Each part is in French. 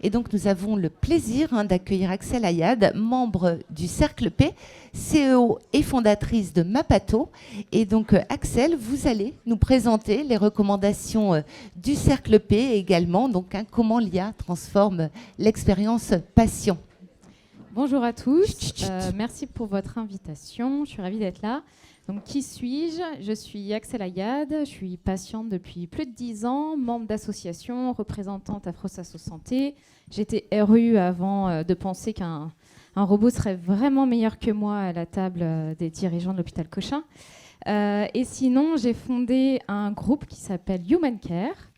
Et donc, nous avons le plaisir d'accueillir Axel Ayad, membre du Cercle P, CEO et fondatrice de Mapato. Et donc, Axel, vous allez nous présenter les recommandations du Cercle P également, donc comment l'IA transforme l'expérience patient. Bonjour à tous, merci pour votre invitation, je suis ravie d'être là. Donc, qui suis-je? Je suis Axel Ayad, je suis patiente depuis plus de 10 ans, membre d'association, représentante Afrosasso Santé. J'étais RU avant de penser qu'un robot serait vraiment meilleur que moi à la table des dirigeants de l'hôpital Cochin. Et sinon, j'ai fondé un groupe qui s'appelle Human Care.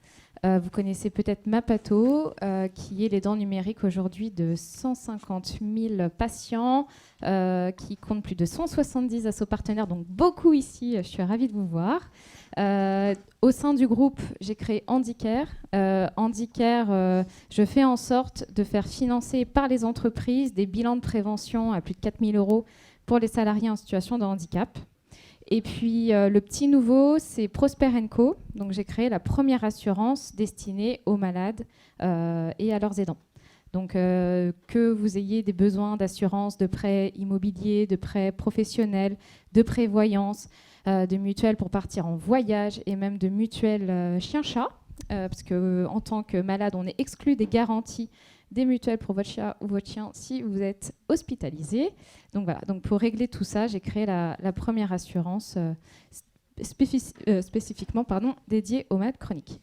Vous connaissez peut-être Mapato, qui est les dents numériques aujourd'hui de 150 000 patients, qui compte plus de 170 assos partenaires, donc beaucoup ici, je suis ravie de vous voir. Au sein du groupe, j'ai créé Handicare. Handicare, je fais en sorte de faire financer par les entreprises des bilans de prévention à plus de 4 000 € pour les salariés en situation de handicap. Et puis, le petit nouveau, c'est Prosper & Co. Donc, j'ai créé la première assurance destinée aux malades et à leurs aidants. Donc, que vous ayez des besoins d'assurance, de prêts immobiliers, de prêts professionnels, de prévoyance, de mutuelles pour partir en voyage et même de mutuelles chien-chat, parce qu'en tant que malade, on est exclu des garanties des mutuelles pour votre chat ou votre chien si vous êtes hospitalisé. Donc voilà, donc pour régler tout ça, j'ai créé la première assurance spécifiquement dédiée aux malades chroniques.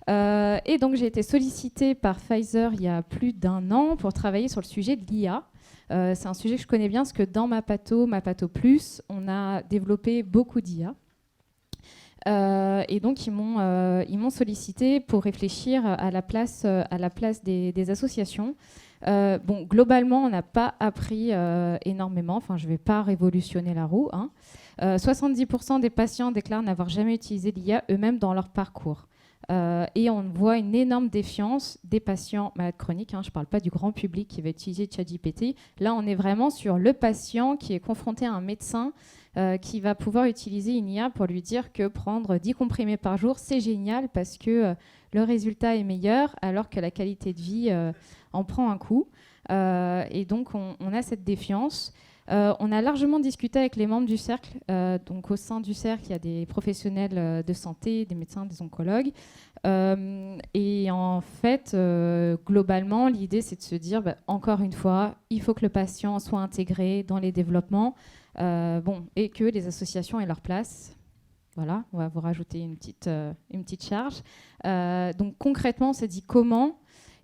Et donc j'ai été sollicitée par Pfizer il y a plus d'1 an pour travailler sur le sujet de l'IA. C'est un sujet que je connais bien parce que dans Mapato Plus, on a développé beaucoup d'IA. Et donc, ils m'ont sollicité pour réfléchir à la place des associations. Bon, globalement, on n'a pas appris énormément. Enfin, je ne vais pas révolutionner la roue. 70% des patients déclarent n'avoir jamais utilisé l'IA eux-mêmes dans leur parcours. Et on voit une énorme défiance des patients malades chroniques. Je ne parle pas du grand public qui va utiliser ChatGPT. Là, on est vraiment sur le patient qui est confronté à un médecin qui va pouvoir utiliser une IA pour lui dire que prendre 10 comprimés par jour, c'est génial parce que le résultat est meilleur alors que la qualité de vie en prend un coup. Et donc, on a cette défiance. On a largement discuté avec les membres du cercle. Donc, au sein du cercle, il y a des professionnels de santé, des médecins, des oncologues. Et en fait, globalement, l'idée, c'est de se dire, encore une fois, il faut que le patient soit intégré dans les développements. Et que les associations aient leur place. Voilà, on va vous rajouter une petite charge. Donc concrètement, on s'est dit comment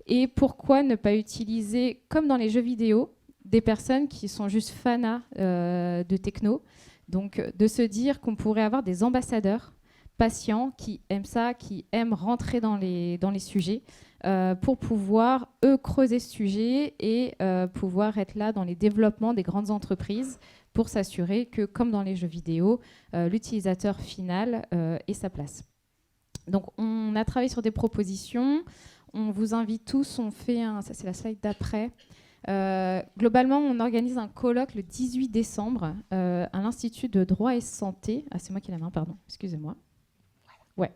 et pourquoi ne pas utiliser, comme dans les jeux vidéo, des personnes qui sont juste fanas de techno. Donc de se dire qu'on pourrait avoir des ambassadeurs patients qui aiment ça, qui aiment rentrer dans les sujets pour pouvoir, eux, creuser ce sujet et pouvoir être là dans les développements des grandes entreprises pour s'assurer que, comme dans les jeux vidéo, l'utilisateur final ait sa place. Donc, on a travaillé sur des propositions. On vous invite tous, ça c'est la slide d'après. Globalement, on organise un colloque le 18 décembre à l'Institut de droit et santé. Ah, c'est moi qui ai la main, pardon, excusez-moi. Ouais.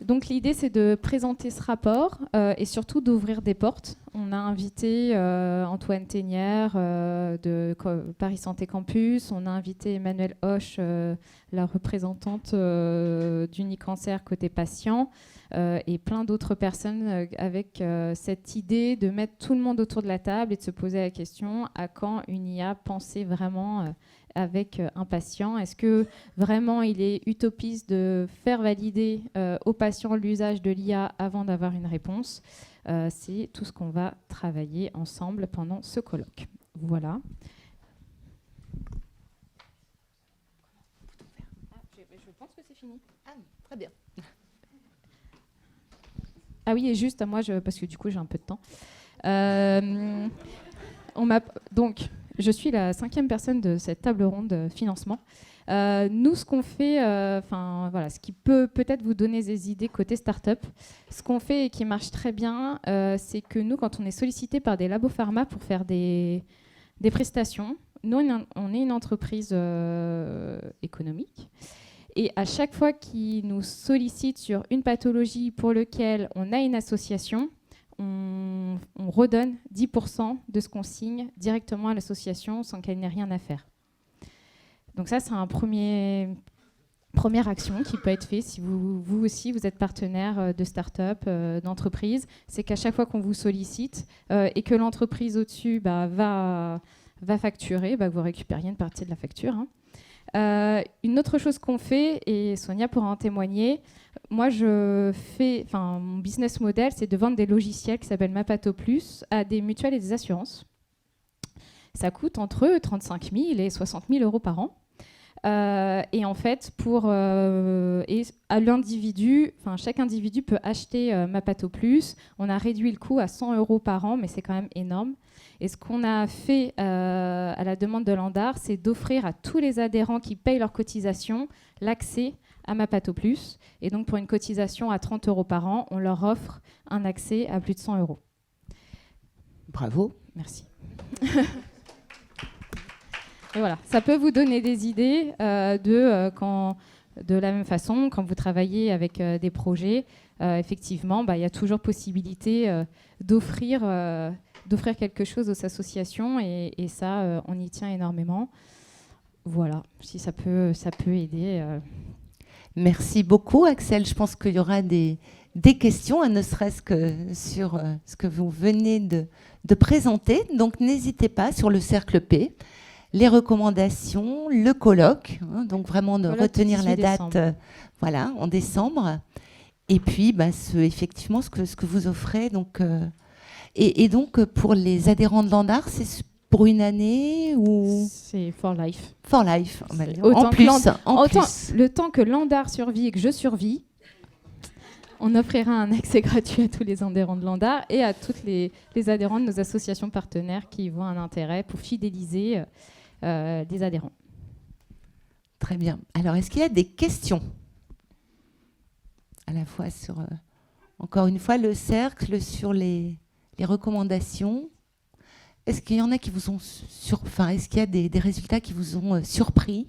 Donc l'idée, c'est de présenter ce rapport et surtout d'ouvrir des portes. On a invité Antoine Ténière de Paris Santé Campus, on a invité Emmanuelle Hoche, la représentante d'Unicancer côté patient, et plein d'autres personnes avec cette idée de mettre tout le monde autour de la table et de se poser la question à quand une IA pensée vraiment avec un patient. Est-ce que vraiment il est utopiste de faire valider aux patients l'usage de l'IA avant d'avoir une réponse? C'est tout ce qu'on va travailler ensemble pendant ce colloque. Voilà. Je pense que c'est fini. Ah, très bien. Ah oui, et juste à moi, parce que du coup j'ai un peu de temps. Donc, je suis la 5e personne de cette table ronde de financement. Nous, ce qu'on fait, ce qui peut peut-être vous donner des idées côté start-up, ce qu'on fait et qui marche très bien, c'est que nous, quand on est sollicité par des labos pharma pour faire des prestations, nous, on est une entreprise économique. Et à chaque fois qu'ils nous sollicitent sur une pathologie pour laquelle on a une association, on redonne 10% de ce qu'on signe directement à l'association sans qu'elle n'ait rien à faire. Donc ça, c'est un première action qui peut être faite si vous aussi, vous êtes partenaire de start-up, d'entreprise. C'est qu'à chaque fois qu'on vous sollicite et que l'entreprise au-dessus va facturer, vous récupériez une partie de la facture. Une autre chose qu'on fait, et Sonia pourra en témoigner, moi mon business model, c'est de vendre des logiciels qui s'appellent Mapato Plus à des mutuelles et des assurances. Ça coûte entre 35 000 et 60 000 euros par an. Et en fait, à l'individu, chaque individu peut acheter Mapato Plus. On a réduit le coût à 100 euros par an, mais c'est quand même énorme. Et ce qu'on a fait à la demande de l'Andar, c'est d'offrir à tous les adhérents qui payent leur cotisation l'accès à Mapato Plus. Et donc, pour une cotisation à 30 euros par an, on leur offre un accès à plus de 100 euros. Bravo. Merci. Et voilà, ça peut vous donner des idées de la même façon, quand vous travaillez avec des projets, effectivement, il y a toujours possibilité d'offrir quelque chose aux associations et ça, on y tient énormément. Voilà, si ça peut aider. Merci beaucoup, Axel. Je pense qu'il y aura des questions, ne serait-ce que sur ce que vous venez de présenter. Donc, n'hésitez pas sur le Cercle P. Les recommandations, le colloque, donc vraiment de retenir la date en décembre. Et puis, effectivement, ce que vous offrez. Donc, et donc, pour les adhérents de l'Andar, c'est pour une année ou... C'est for life. For life. En plus. Le temps que l'Andar survit et que je survis, on offrira un accès gratuit à tous les adhérents de l'Andar et à tous les adhérents de nos associations partenaires qui voient un intérêt pour fidéliser des adhérents. Très bien. Alors, est-ce qu'il y a des questions à la fois sur, encore une fois, le cercle, sur les recommandations? Est-ce qu'il y en a qui vous ont est-ce qu'il y a des résultats qui vous ont surpris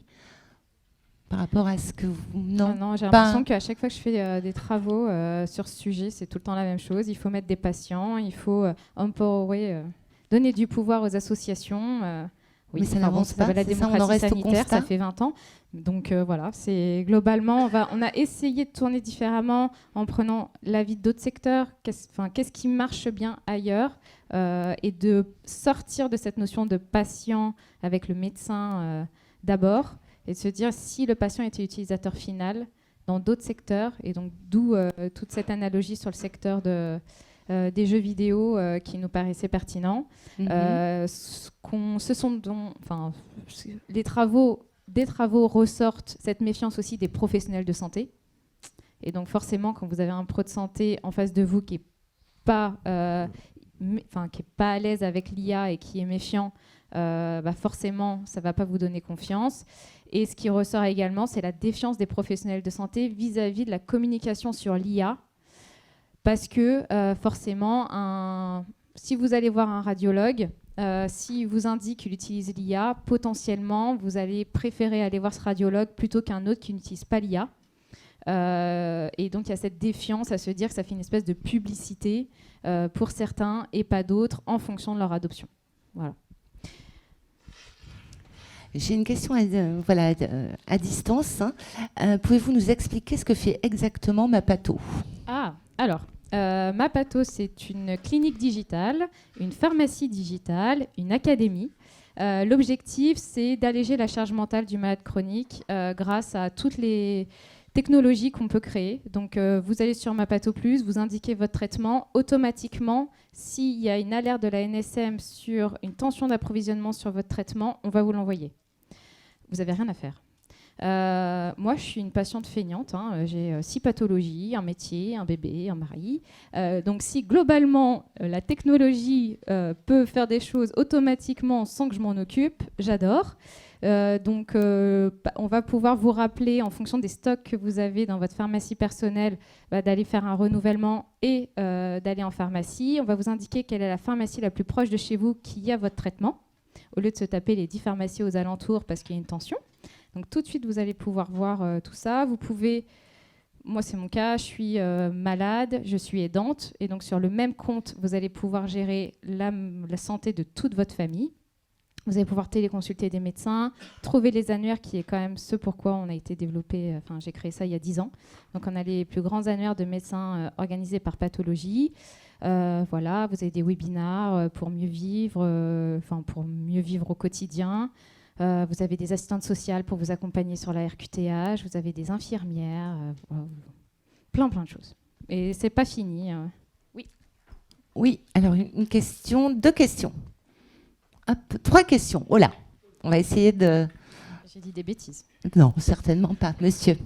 par rapport à ce que vous... Non, j'ai l'impression qu'à chaque fois que je fais des travaux sur ce sujet, c'est tout le temps la même chose. Il faut mettre des patients, il faut empowerer, donner du pouvoir aux associations. Oui, mais ça n'avance pas, la démocratie sanitaire, ça fait 20 ans. Donc voilà, c'est globalement, on a essayé de tourner différemment en prenant l'avis d'autres secteurs, qu'est-ce qui marche bien ailleurs, et de sortir de cette notion de patient avec le médecin d'abord, et de se dire si le patient était utilisateur final dans d'autres secteurs, et donc d'où toute cette analogie sur le secteur des jeux vidéo qui nous paraissait pertinent. Des travaux ressortent cette méfiance aussi des professionnels de santé. Et donc forcément, quand vous avez un pro de santé en face de vous qui n'est pas à l'aise avec l'IA et qui est méfiant, forcément, ça ne va pas vous donner confiance. Et ce qui ressort également, c'est la défiance des professionnels de santé vis-à-vis de la communication sur l'IA. Parce que forcément, si vous allez voir un radiologue, s'il vous indique qu'il utilise l'IA, potentiellement, vous allez préférer aller voir ce radiologue plutôt qu'un autre qui n'utilise pas l'IA. Et donc, il y a cette défiance à se dire que ça fait une espèce de publicité pour certains et pas d'autres en fonction de leur adoption. Voilà. J'ai une question à distance. Pouvez-vous nous expliquer ce que fait exactement Mapato ? Alors, Mapato, c'est une clinique digitale, une pharmacie digitale, une académie. L'objectif, c'est d'alléger la charge mentale du malade chronique grâce à toutes les technologies qu'on peut créer. Donc, vous allez sur Mapato Plus, vous indiquez votre traitement. Automatiquement, s'il y a une alerte de la NSM sur une tension d'approvisionnement sur votre traitement, on va vous l'envoyer. Vous n'avez rien à faire. Moi, je suis une patiente feignante. J'ai 6 pathologies, un métier, un bébé, un mari. Donc, si globalement, la technologie peut faire des choses automatiquement sans que je m'en occupe, j'adore. Donc, on va pouvoir vous rappeler, en fonction des stocks que vous avez dans votre pharmacie personnelle, d'aller faire un renouvellement et d'aller en pharmacie. On va vous indiquer quelle est la pharmacie la plus proche de chez vous qui a votre traitement, au lieu de se taper les 10 pharmacies aux alentours parce qu'il y a une tension. Donc tout de suite, vous allez pouvoir voir tout ça. Vous pouvez moi, c'est mon cas, je suis malade, je suis aidante. Et donc, sur le même compte, vous allez pouvoir gérer la santé de toute votre famille. Vous allez pouvoir téléconsulter des médecins, trouver les annuaires, qui est quand même ce pourquoi on a été développé. Enfin, j'ai créé ça il y a 10 ans. Donc, on a les plus grands annuaires de médecins organisés par pathologie. Voilà, vous avez des webinars pour mieux vivre, pour mieux vivre au quotidien. Vous avez des assistantes sociales pour vous accompagner sur la RQTH. Vous avez des infirmières, plein de choses. Et c'est pas fini. Oui. Oui. Alors une question, 2 questions. Hop, 3 questions. Oh là, on va essayer de. J'ai dit des bêtises. Non, certainement pas, monsieur.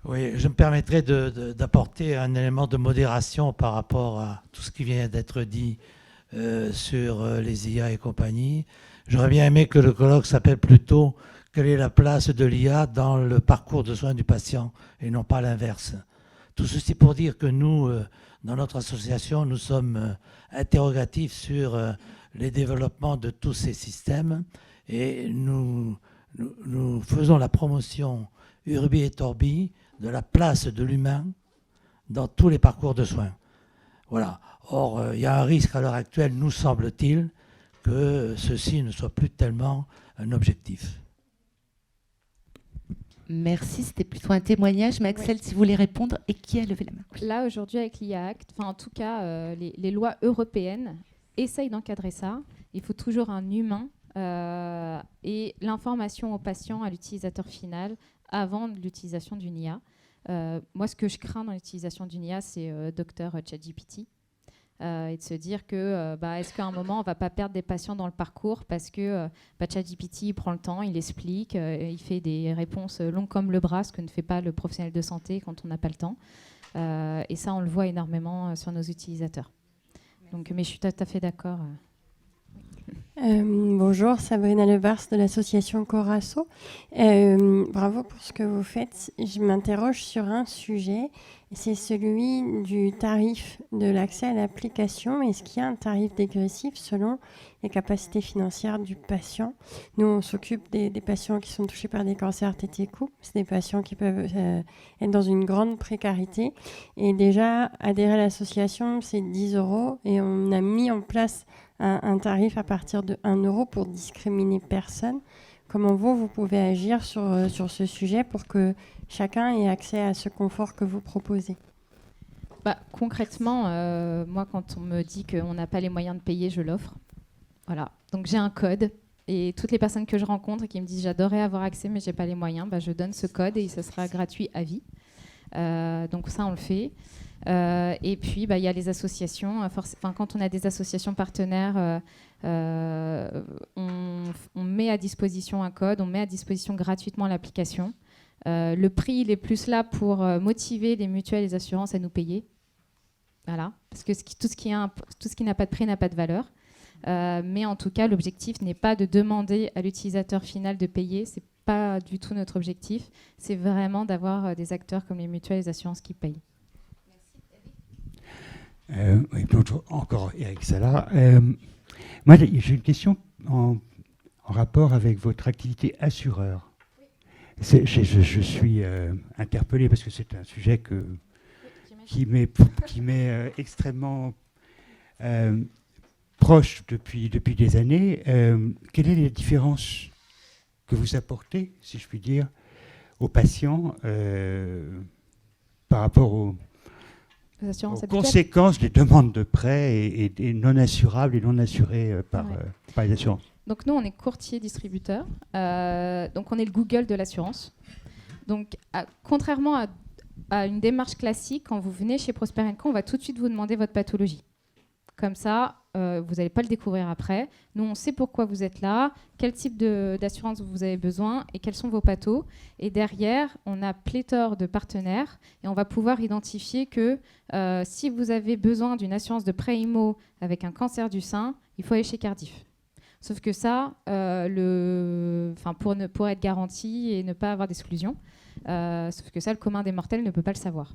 Oui, je me permettrai d'apporter un élément de modération par rapport à tout ce qui vient d'être dit sur les IA et compagnie. J'aurais bien aimé que le colloque s'appelle plutôt « Quelle est la place de l'IA dans le parcours de soins du patient ?» et non pas l'inverse. Tout ceci pour dire que nous, dans notre association, nous sommes interrogatifs sur les développements de tous ces systèmes et nous faisons la promotion Urbi et Torbi de la place de l'humain dans tous les parcours de soins. Voilà. Or, il y a un risque à l'heure actuelle, nous semble-t-il, que ceci ne soit plus tellement un objectif. Merci, c'était plutôt un témoignage. Mais Axel, si vous voulez répondre, et qui a levé la main? Là, aujourd'hui, avec l'IA Act, en tout cas, les lois européennes essayent d'encadrer ça. Il faut toujours un humain et l'information au patient, à l'utilisateur final, avant l'utilisation d'une IA. Moi, ce que je crains dans l'utilisation d'une IA, c'est Dr ChatGPT. Et de se dire que est-ce qu'à un moment on va pas perdre des patients dans le parcours parce que ChatGPT il prend le temps, il explique, il fait des réponses longues comme le bras, ce que ne fait pas le professionnel de santé quand on n'a pas le temps. Et ça, on le voit énormément sur nos utilisateurs. Donc, mais je suis tout à fait d'accord. Bonjour, Sabrina Lebars de l'association Corasso. Bravo pour ce que vous faites. Je m'interroge sur un sujet, c'est celui du tarif de l'accès à l'application. Est-ce qu'il y a un tarif dégressif selon les capacités financières du patient? Nous, on s'occupe des patients qui sont touchés par des cancers TT-coup. C'est des patients qui peuvent être dans une grande précarité. Et déjà, adhérer à l'association, c'est 10 € et on a mis en place un tarif à partir de 1 € pour discriminer personne. Comment vous pouvez agir sur ce sujet pour que chacun ait accès à ce confort que vous proposez? Concrètement, moi, quand on me dit qu'on n'a pas les moyens de payer, je l'offre. Voilà. Donc j'ai un code et toutes les personnes que je rencontre et qui me disent j'adorerais avoir accès mais j'ai pas les moyens, je donne ce code et ce sera gratuit à vie. Donc ça, on le fait. Et puis, il y a les associations. Quand on a des associations partenaires, on met à disposition un code, on met à disposition gratuitement l'application. Le prix, il est plus là pour motiver les mutuelles et les assurances à nous payer. Voilà. Parce que tout ce qui n'a pas de prix n'a pas de valeur. Mais en tout cas, l'objectif n'est pas de demander à l'utilisateur final de payer. C'est pas du tout notre objectif. C'est vraiment d'avoir des acteurs comme les mutuelles et les assurances qui payent. Oui, bonjour, encore Eric Sala. Moi, j'ai une question en rapport avec votre activité assureur. Je suis interpellé parce que c'est un sujet qui m'est extrêmement proche depuis des années. Quelle est la différence que vous apportez, si je puis dire, aux patients par rapport aux conséquences des demandes de prêts et non assurables et non assurées par les assurances? Donc nous, on est courtier distributeur. Donc on est le Google de l'assurance. Donc contrairement à une démarche classique, quand vous venez chez Prosper & Co, on va tout de suite vous demander votre pathologie. Comme ça, vous n'allez pas le découvrir après. Nous, on sait pourquoi vous êtes là, quel type d'assurance vous avez besoin et quels sont vos pathos. Et derrière, on a pléthore de partenaires et on va pouvoir identifier que si vous avez besoin d'une assurance de prêt IMO avec un cancer du sein, il faut aller chez Cardiff. Sauf que ça, pour être garanti et ne pas avoir d'exclusion, sauf que ça, le commun des mortels ne peut pas le savoir.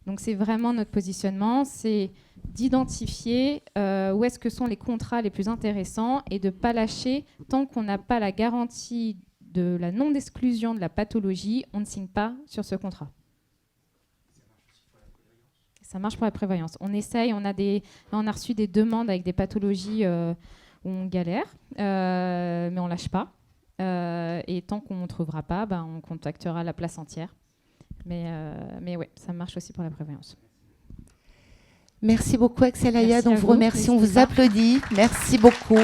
Donc c'est vraiment notre positionnement, c'est d'identifier où est-ce que sont les contrats les plus intéressants et de ne pas lâcher tant qu'on n'a pas la garantie de la non-exclusion de la pathologie, on ne signe pas sur ce contrat. Ça marche pour la prévoyance. On essaye, on a reçu des demandes avec des pathologies où on galère, mais on ne lâche pas. Et tant qu'on ne trouvera pas, on contactera la place entière. Mais oui, ça marche aussi pour la prévoyance. Merci beaucoup, Axel Ayad. Merci On à vous vous. remercie, on vous N'hésitez pas. applaudit. Merci beaucoup.